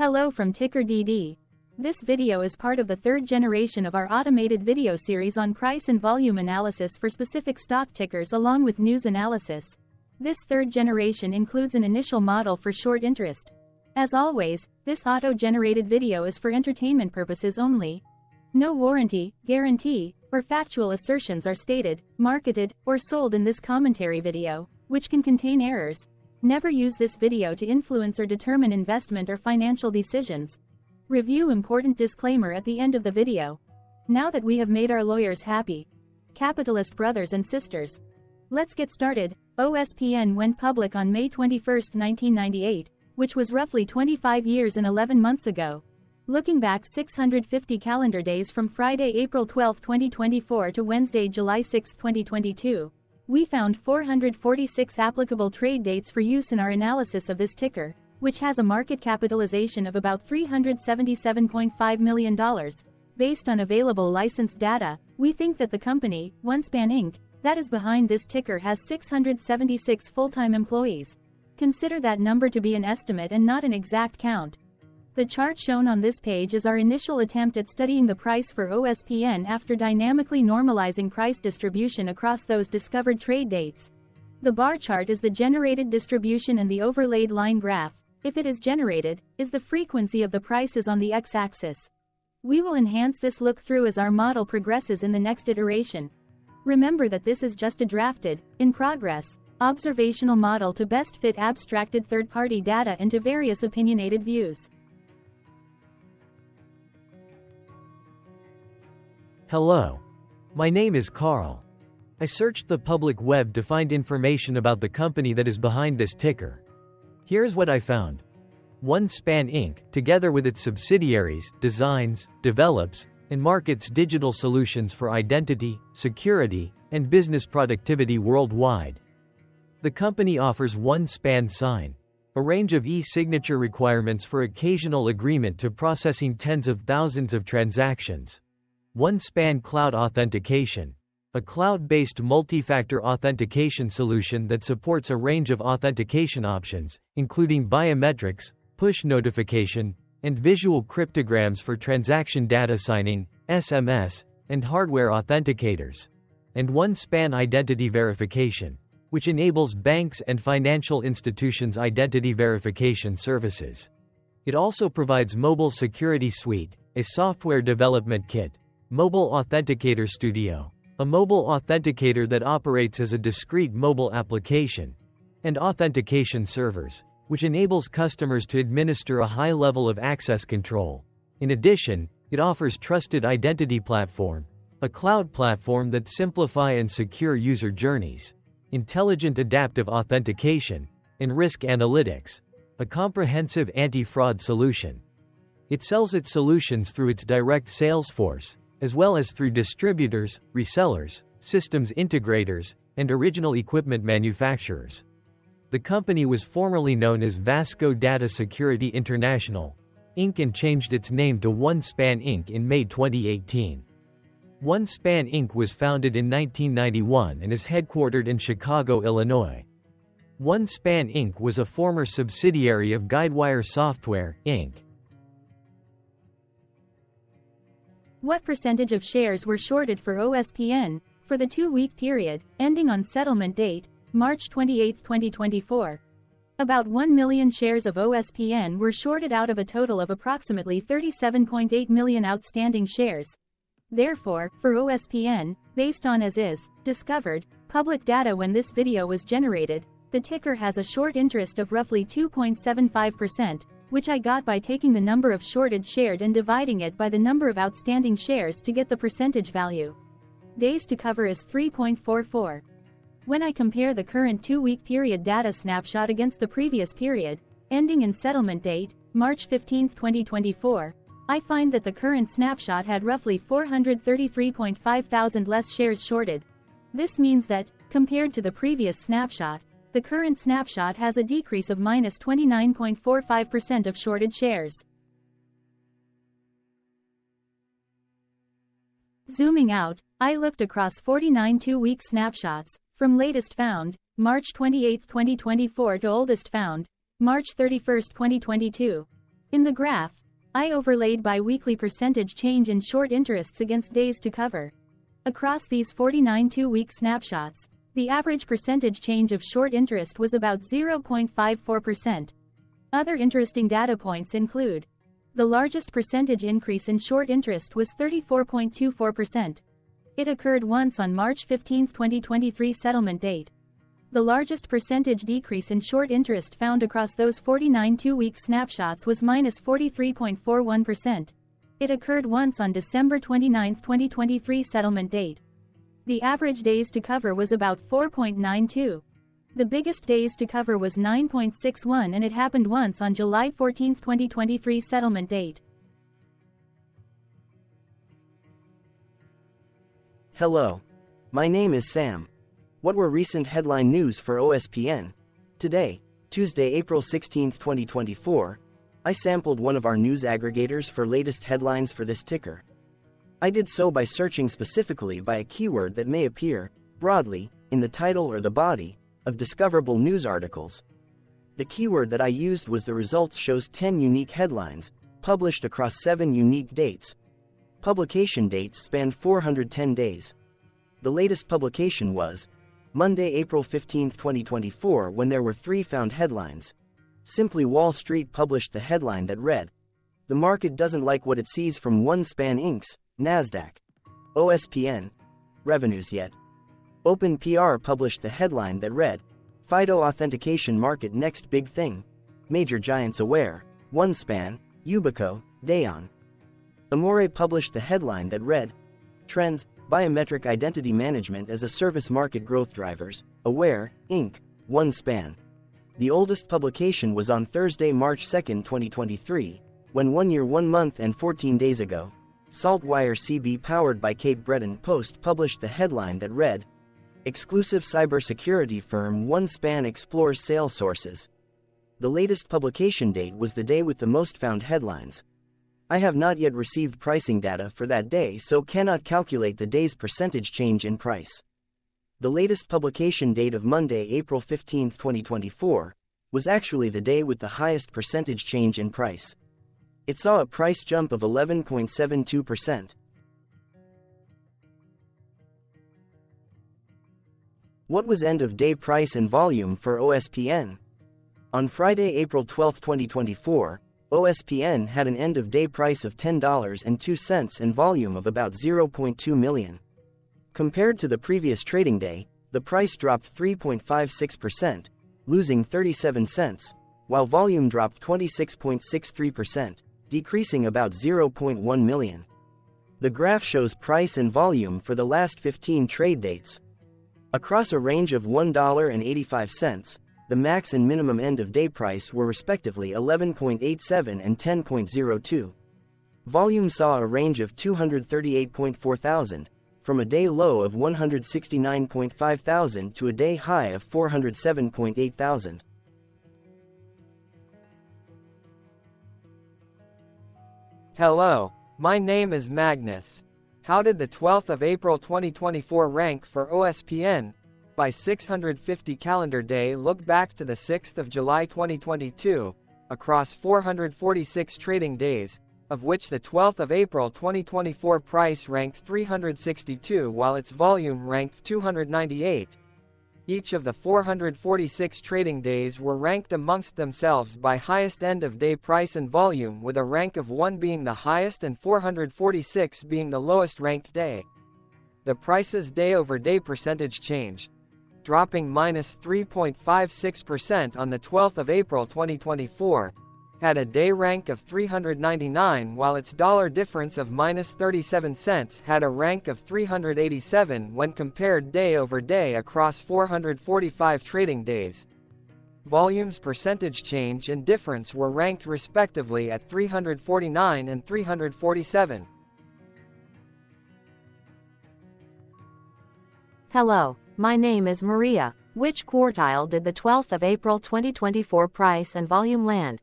Hello from TickerDD. This video is part of the third generation of our automated video series on price and volume analysis for specific stock tickers along with news analysis. This third generation includes an initial model for short interest. As always, this auto-generated video is for entertainment purposes only. No warranty, guarantee, or factual assertions are stated, marketed, or sold in this commentary video, which can contain errors. Never use this video to influence or determine investment or financial decisions. Review important disclaimer at the end of the video. Now that we have made our lawyers happy, capitalist brothers and sisters, let's get started. OSPN went public on May 21, 1998, which was roughly 25 years and 11 months ago. Looking back 650 calendar days from Friday, April 12, 2024 to Wednesday, July 6, 2022. We found 446 applicable trade dates for use in our analysis of this ticker, which has a market capitalization of about $377.5 million. Based on available licensed data, we think that the company, OSPN Inc., that is behind this ticker has 676 full-time employees. Consider that number to be an estimate and not an exact count. The chart shown on this page is our initial attempt at studying the price for OSPN after dynamically normalizing price distribution across those discovered trade dates. The bar chart is the generated distribution and the overlaid line graph, if it is generated, is the frequency of the prices on the x-axis. We will enhance this look-through as our model progresses in the next iteration. Remember that this is just a drafted, in progress, observational model to best fit abstracted third-party data into various opinionated views. Hello. My name is Carl. I searched the public web to find information about the company that is behind this ticker. Here's what I found. OSPN Inc., together with its subsidiaries, designs, develops, and markets digital solutions for identity, security, and business productivity worldwide. The company offers OSPN Sign, a range of e-signature requirements for occasional agreement to processing tens of thousands of transactions. OSPN Cloud Authentication, a cloud-based multi-factor authentication solution that supports a range of authentication options, including biometrics, push notification, and visual cryptograms for transaction data signing, SMS, and hardware authenticators. And OSPN Identity Verification, which enables banks and financial institutions' identity verification services. It also provides Mobile Security Suite, a software development kit, Mobile Authenticator Studio, a mobile authenticator that operates as a discrete mobile application, and authentication servers, which enables customers to administer a high level of access control. In addition, it offers Trusted Identity Platform, a cloud platform that simplify and secure user journeys, Intelligent Adaptive Authentication, and Risk Analytics, a comprehensive anti-fraud solution. It sells its solutions through its direct sales force, as well as through distributors, resellers, systems integrators, and original equipment manufacturers. The company was formerly known as Vasco Data Security International, Inc. and changed its name to OSPN Inc. in May 2018. OSPN Inc. was founded in 1991 and is headquartered in Chicago, Illinois. OSPN Inc. was a former subsidiary of Guidewire Software, Inc. What percentage of shares were shorted for OSPN for the 2-week period, ending on settlement date, March 28, 2024? About 1 million shares of OSPN were shorted out of a total of approximately 37.8 million outstanding shares. Therefore, for OSPN, based on as is, discovered, public data when this video was generated, the ticker has a short interest of roughly 2.75%, which I got by taking the number of shorted shared and dividing it by the number of outstanding shares to get the percentage value. Days to cover is 3.44. When I compare the current 2-week period data snapshot against the previous period, ending in settlement date, March 15, 2024, I find that the current snapshot had roughly 433.5 thousand less shares shorted. This means that, compared to the previous snapshot, the current snapshot has a decrease of minus 29.45% of shorted shares. Zooming out, I looked across 49 2-week snapshots, from latest found, March 28, 2024 to oldest found, March 31, 2022. In the graph, I overlaid bi-weekly percentage change in short interests against days to cover. Across these 49 two-week snapshots, the average percentage change of short interest was about 0.54%. Other interesting data points include: the largest percentage increase in short interest was 34.24%. It occurred once on March 15, 2023 settlement date. The largest percentage decrease in short interest found across those 49 two-week snapshots was -43.41%. It occurred once on December 29, 2023 settlement date. The average days to cover was about 4.92. The biggest days to cover was 9.61, and it happened once on July 14, 2023 settlement date. Hello. My name is Sam. What were recent headline news for OSPN? Today, Tuesday, April 16, 2024, I sampled one of our news aggregators for latest headlines for this ticker. I did so by searching specifically by a keyword that may appear, broadly, in the title or the body of discoverable news articles. The keyword that I used was the results shows 10 unique headlines, published across 7 unique dates. Publication dates spanned 410 days. The latest publication was Monday, April 15, 2024, when there were 3 found headlines. Simply Wall Street published the headline that read, "The market doesn't like what it sees from OneSpan Inc.'s NASDAQ. OSPN. Revenues yet." OpenPR published the headline that read, "FIDO authentication market next big thing. Major giants aware. OneSpan, Yubico, Dayon." Amore published the headline that read, "Trends, Biometric Identity Management as a Service Market Growth Drivers, Aware, Inc., OneSpan." The oldest publication was on Thursday, March 2, 2023, when 1 year, 1 month and 14 days ago, Saltwire CB powered by Cape Breton Post published the headline that read, "Exclusive cybersecurity firm OneSpan explores sales sources." The latest publication date was the day with the most found headlines. I have not yet received pricing data for that day, so cannot calculate the day's percentage change in price. The latest publication date of Monday, April 15, 2024, was actually the day with the highest percentage change in price. It saw a price jump of 11.72%. What was end-of-day price and volume for OSPN? On Friday, April 12, 2024, OSPN had an end-of-day price of $10.02 and volume of about 0.2 million. Compared to the previous trading day, the price dropped 3.56%, losing 37 cents, while volume dropped 26.63%, decreasing about 0.1 million. The graph shows price and volume for the last 15 trade dates. Across a range of $1.85, the max and minimum end-of-day price were respectively 11.87 and 10.02. Volume saw a range of 238.4 thousand, from a day low of 169.5 thousand to a day high of 407.8 thousand. Hello, my name is Magnus. How did the 12th of April 2024 rank for OSPN? By 650 calendar day, look back to the 6th of July 2022, across 446 trading days, of which the 12th of April 2024 price ranked 362 while its volume ranked 298. Each of the 446 trading days were ranked amongst themselves by highest end-of-day price and volume, with a rank of 1 being the highest and 446 being the lowest ranked day. The price's day-over-day percentage change, dropping -3.56% on the 12th of April 2024, had a day rank of 399 while its dollar difference of -37 cents had a rank of 387 when compared day over day across 445 trading days. Volume's percentage change and difference were ranked respectively at 349 and 347. Hello, my name is Maria. Which quartile did the 12th of April 2024 price and volume land?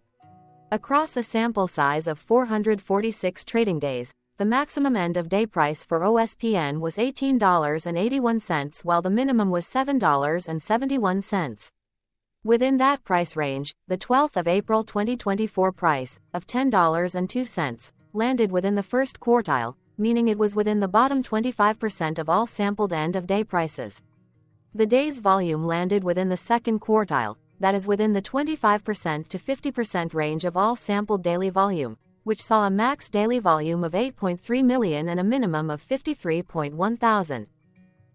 Across a sample size of 446 trading days, the maximum end-of-day price for OSPN was $18.81 while the minimum was $7.71. Within that price range, the 12th of April 2024 price of $10.02 landed within the first quartile, meaning it was within the bottom 25% of all sampled end-of-day prices. The day's volume landed within the second quartile, that is within the 25% to 50% range of all sampled daily volume, which saw a max daily volume of 8.3 million and a minimum of 53.1 thousand.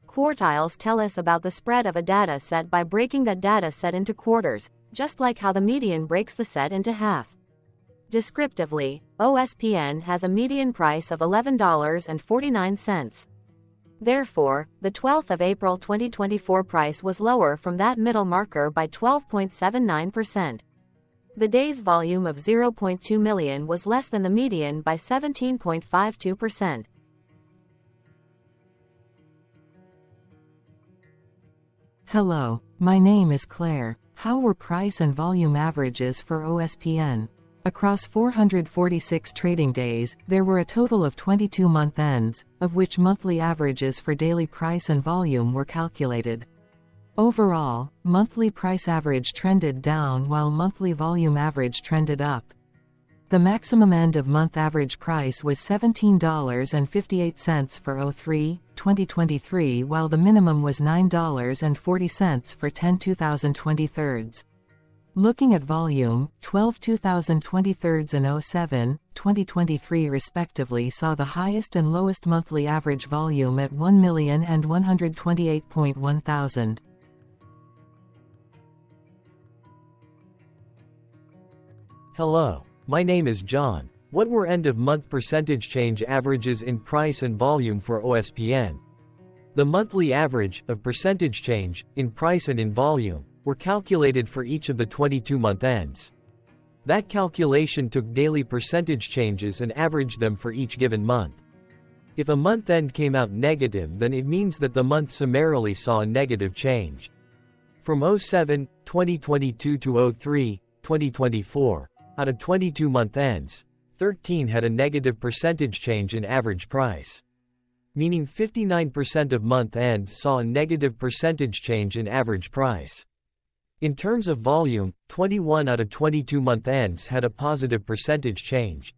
Quartiles tell us about the spread of a data set by breaking that data set into quarters, just like how the median breaks the set into half. Descriptively, OSPN has a median price of $11.49. Therefore, the 12th of April 2024 price was lower from that middle marker by 12.79%. The day's volume of 0.2 million was less than the median by 17.52%. Hello, my name is Claire. How were price and volume averages for OSPN? Across 446 trading days, there were a total of 22 month ends, of which monthly averages for daily price and volume were calculated. Overall, monthly price average trended down while monthly volume average trended up. The maximum end-of-month average price was $17.58 for 03/2023, while the minimum was $9.40 for 10/2023. Looking at volume, 12/2023 and 07/2023 respectively saw the highest and lowest monthly average volume at 1 million and 128.1 thousand. Hello, my name is John. What were end-of-month percentage change averages in price and volume for OSPN? The monthly average of percentage change in price and in volume were calculated for each of the 22 month ends. That calculation took daily percentage changes and averaged them for each given month. If a month end came out negative, then it means that the month summarily saw a negative change. From 07/2022 to 03/2024, out of 22 month ends, 13 had a negative percentage change in average price. Meaning 59% of month ends saw a negative percentage change in average price. In terms of volume, 21 out of 22 month ends had a positive percentage change.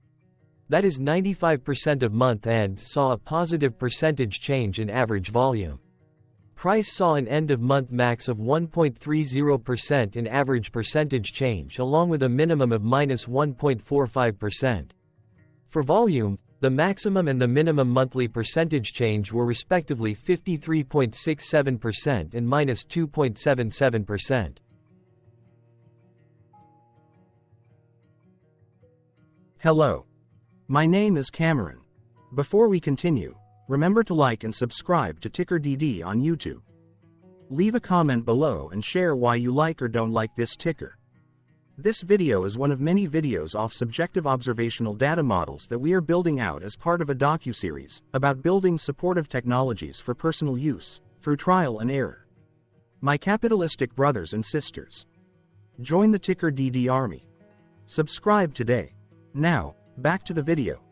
That is 95% of month ends saw a positive percentage change in average volume. Price saw an end-of-month max of 1.30% in average percentage change, along with a minimum of -1.45%. For volume, the maximum and the minimum monthly percentage change were respectively 53.67% and -2.77%. Hello. My name is Cameron. Before we continue, remember to like and subscribe to TickerDD on YouTube. Leave a comment below and share why you like or don't like this ticker. This video is one of many videos off subjective observational data models that we are building out as part of a docuseries about building supportive technologies for personal use, through trial and error. My capitalistic brothers and sisters, join the TickerDD army. Subscribe today. Now, back to the video.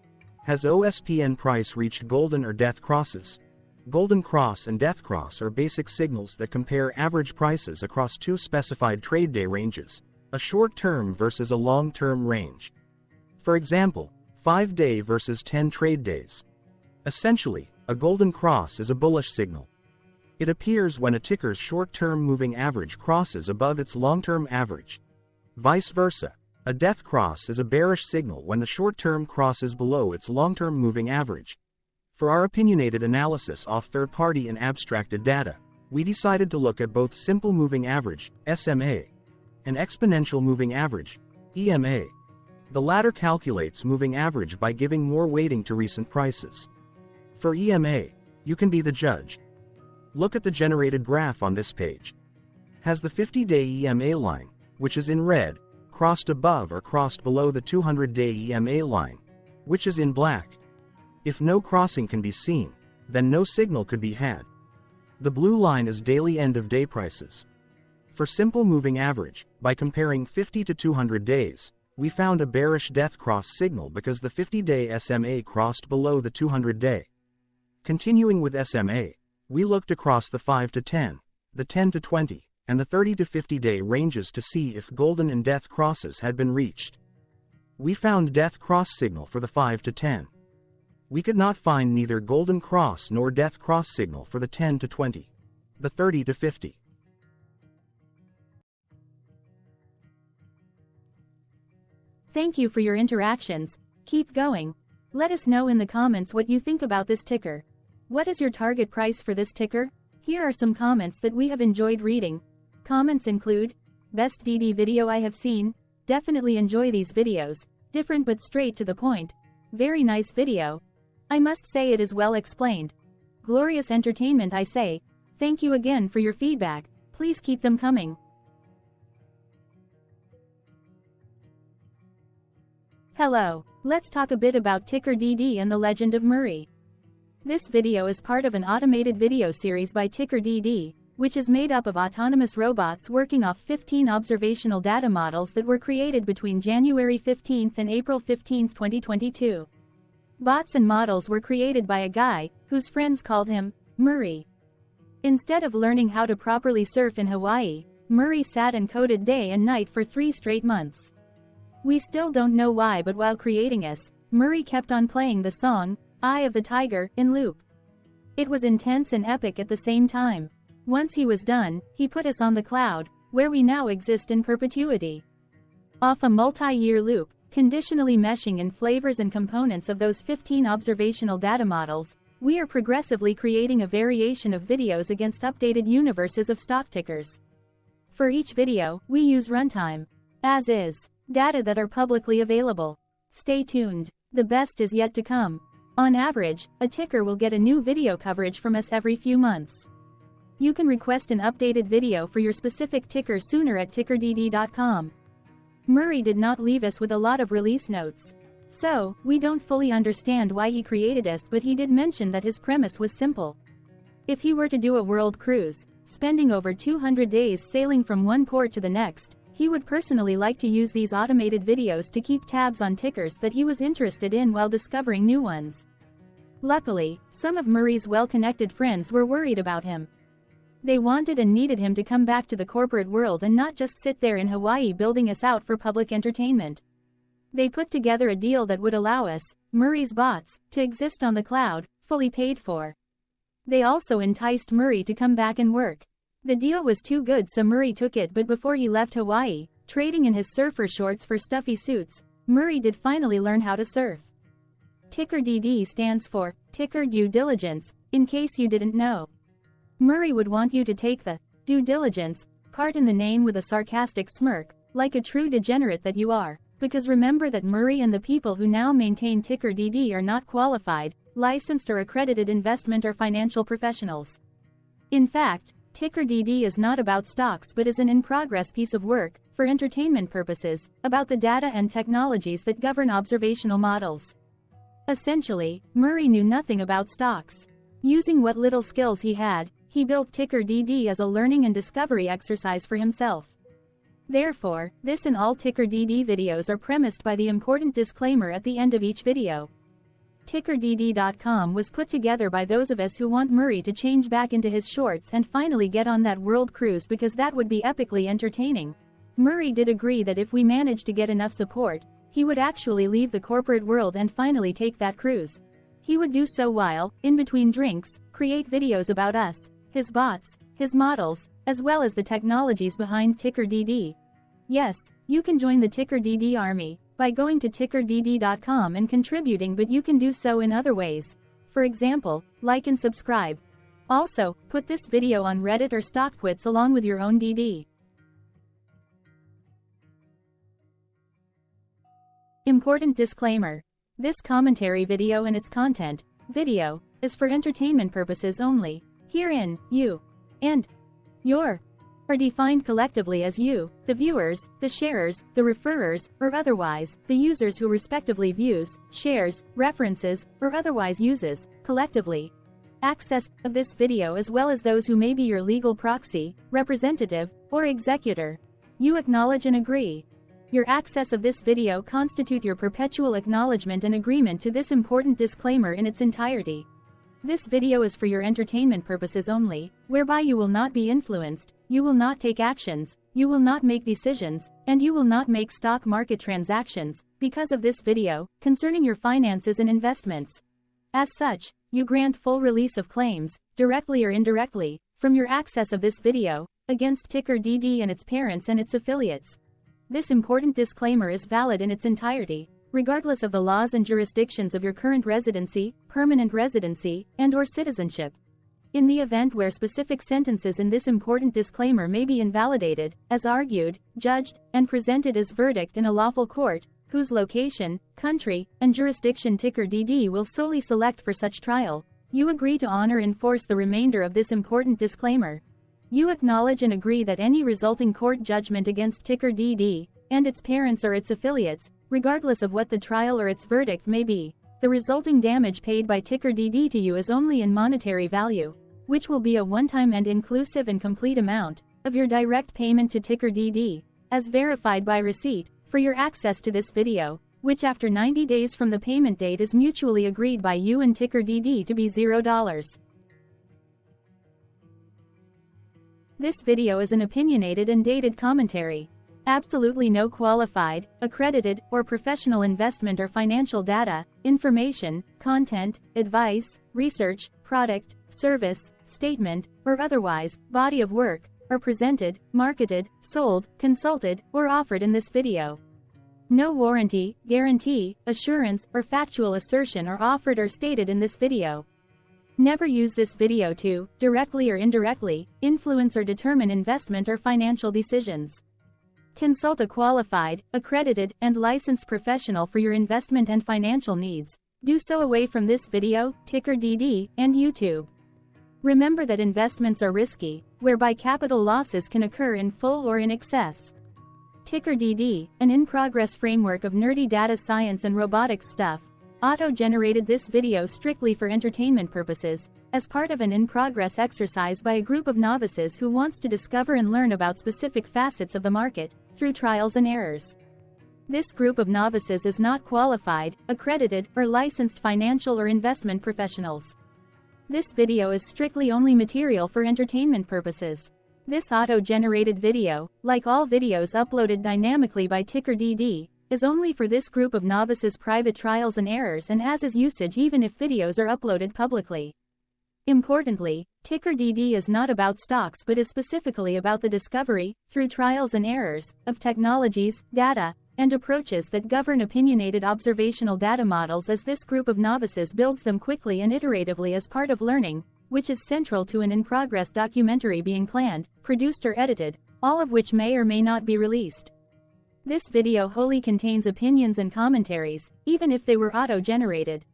Has OSPN price reached golden or death crosses? Golden cross and death cross are basic signals that compare average prices across two specified trade day ranges, a short-term versus a long-term range. For example, 5-day versus 10 trade days. Essentially, a golden cross is a bullish signal. It appears when a ticker's short-term moving average crosses above its long-term average. Vice versa, a death cross is a bearish signal when the short-term crosses below its long-term moving average. For our opinionated analysis off third-party and abstracted data, we decided to look at both simple moving average, SMA, and exponential moving average, EMA. The latter calculates moving average by giving more weighting to recent prices. For EMA, you can be the judge. Look at the generated graph on this page. Has the 50-day EMA line, which is in red, crossed above or crossed below the 200-day EMA line, which is in black? If no crossing can be seen, then no signal could be had. The blue line is daily end-of-day prices. For simple moving average, by comparing 50 to 200 days, we found a bearish death cross signal because the 50-day SMA crossed below the 200-day. Continuing with SMA, we looked across the 5 to 10, the 10 to 20, and the 30 to 50 day ranges to see if golden and death crosses had been reached. We found death cross signal for the 5 to 10. We could not find neither golden cross nor death cross signal for the 10 to 20. The 30 to 50. Thank you for your interactions. Keep going. Let us know in the comments what you think about this ticker. What is your target price for this ticker? Here are some comments that we have enjoyed reading. Comments include, best DD video I have seen, definitely enjoy these videos, different but straight to the point, very nice video. I must say it is well explained. Glorious entertainment I say, thank you again for your feedback, please keep them coming. Hello, let's talk a bit about TickerDD and the Legend of Murray. This video is part of an automated video series by TickerDD, which is made up of autonomous robots working off 15 observational data models that were created between January 15 and April 15, 2022. Bots and models were created by a guy, whose friends called him Murray. Instead of learning how to properly surf in Hawaii, Murray sat and coded day and night for 3 straight months. We still don't know why, but while creating us, Murray kept on playing the song, Eye of the Tiger, in loop. It was intense and epic at the same time. Once he was done, he put us on the cloud, where we now exist in perpetuity. Off a multi-year loop, conditionally meshing in flavors and components of those 15 observational data models, we are progressively creating a variation of videos against updated universes of stock tickers. For each video, we use runtime, as is, data that are publicly available. Stay tuned, the best is yet to come. On average, a ticker will get a new video coverage from us every few months. You can request an updated video for your specific ticker sooner at TickerDD.com. Murray did not leave us with a lot of release notes. So, we don't fully understand why he created us, but he did mention that his premise was simple. If he were to do a world cruise, spending over 200 days sailing from one port to the next, he would personally like to use these automated videos to keep tabs on tickers that he was interested in while discovering new ones. Luckily, some of Murray's well-connected friends were worried about him. They wanted and needed him to come back to the corporate world and not just sit there in Hawaii building us out for public entertainment. They put together a deal that would allow us, Murray's bots, to exist on the cloud, fully paid for. They also enticed Murray to come back and work. The deal was too good, so Murray took it, but before he left Hawaii, trading in his surfer shorts for stuffy suits, Murray did finally learn how to surf. TickerDD stands for Ticker Due Diligence, in case you didn't know. Murray would want you to take the due diligence part in the name with a sarcastic smirk, like a true degenerate that you are, because remember that Murray and the people who now maintain TickerDD are not qualified, licensed or accredited investment or financial professionals. In fact, TickerDD is not about stocks but is an in-progress piece of work, for entertainment purposes, about the data and technologies that govern observational models. Essentially, Murray knew nothing about stocks. Using what little skills he had, he built TickerDD as a learning and discovery exercise for himself. Therefore, this and all TickerDD videos are premised by the important disclaimer at the end of each video. TickerDD.com was put together by those of us who want Murray to change back into his shorts and finally get on that world cruise, because that would be epically entertaining. Murray did agree that if we managed to get enough support, he would actually leave the corporate world and finally take that cruise. He would do so while, in between drinks, create videos about us, his bots, his models, as well as the technologies behind TickerDD. Yes, you can join the TickerDD army by going to TickerDD.com and contributing, but you can do so in other ways. For example, like and subscribe. Also, put this video on Reddit or StockTwits along with your own DD. Important disclaimer. This commentary video and its content, video, is for entertainment purposes only. Herein, you and your are defined collectively as you, the viewers, the sharers, the referrers, or otherwise, the users who respectively views, shares, references, or otherwise uses, collectively, access of this video, as well as those who may be your legal proxy, representative, or executor. You acknowledge and agree. Your access of this video constitute your perpetual acknowledgement and agreement to this important disclaimer in its entirety. This video is for your entertainment purposes only, whereby you will not be influenced, you will not take actions, you will not make decisions, and you will not make stock market transactions, because of this video, concerning your finances and investments. As such, you grant full release of claims, directly or indirectly, from your access of this video, against TickerDD and its parents and its affiliates. This important disclaimer is valid in its entirety, regardless of the laws and jurisdictions of your current residency, permanent residency, and/or citizenship. In the event where specific sentences in this important disclaimer may be invalidated, as argued, judged, and presented as verdict in a lawful court, whose location, country, and jurisdiction TickerDD will solely select for such trial, you agree to honor and enforce the remainder of this important disclaimer. You acknowledge and agree that any resulting court judgment against TickerDD, and its parents or its affiliates, regardless of what the trial or its verdict may be, the resulting damage paid by TickerDD to you is only in monetary value, which will be a one-time and inclusive and complete amount of your direct payment to TickerDD, as verified by receipt, for your access to this video, which after 90 days from the payment date is mutually agreed by you and TickerDD to be $0. This video is an opinionated and dated commentary. Absolutely no qualified, accredited, or professional investment or financial data, information, content, advice, research, product, service, statement, or otherwise, body of work, are presented, marketed, sold, consulted, or offered in this video. No warranty, guarantee, assurance, or factual assertion are offered or stated in this video. Never use this video to, directly or indirectly, influence or determine investment or financial decisions. Consult a qualified, accredited, and licensed professional for your investment and financial needs. Do so away from this video, TickerDD, and YouTube. Remember that investments are risky, whereby capital losses can occur in full or in excess. TickerDD, an in-progress framework of nerdy data science and robotics stuff, auto-generated this video strictly for entertainment purposes, as part of an in-progress exercise by a group of novices who wants to discover and learn about specific facets of the market, through trials and errors. This group of novices is not qualified, accredited, or licensed financial or investment professionals. This video is strictly only material for entertainment purposes. This auto-generated video, like all videos uploaded dynamically by TickerDD, is only for this group of novices' private trials and errors and as is usage even if videos are uploaded publicly. Importantly, TickerDD is not about stocks but is specifically about the discovery, through trials and errors, of technologies, data, and approaches that govern opinionated observational data models as this group of novices builds them quickly and iteratively as part of learning, which is central to an in-progress documentary being planned, produced or edited, all of which may or may not be released. This video wholly contains opinions and commentaries, even if they were auto-generated.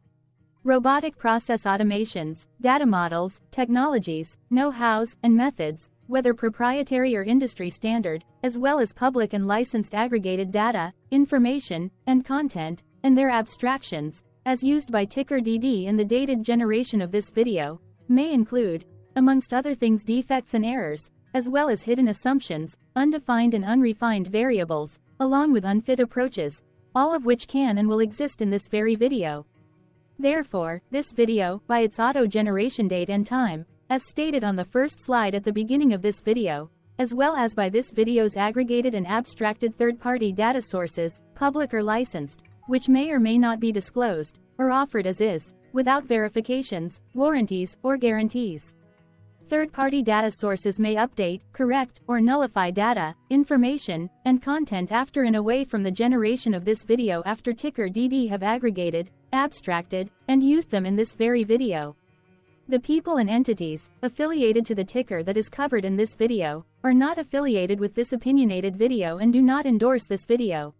Robotic process automations, data models, technologies, know-hows, and methods, whether proprietary or industry standard, as well as public and licensed aggregated data, information, and content, and their abstractions, as used by TickerDD in the dated generation of this video, may include, amongst other things, defects and errors, as well as hidden assumptions, undefined and unrefined variables, along with unfit approaches, all of which can and will exist in this very video. Therefore, this video, by its auto-generation date and time, as stated on the first slide at the beginning of this video, as well as by this video's aggregated and abstracted third-party data sources, public or licensed, which may or may not be disclosed, or offered as is, without verifications, warranties, or guarantees. Third-party data sources may update, correct, or nullify data, information, and content after and away from the generation of this video after TickerDD have aggregated, abstracted, and used them in this very video. The people and entities, affiliated to the ticker that is covered in this video, are not affiliated with this opinionated video and do not endorse this video.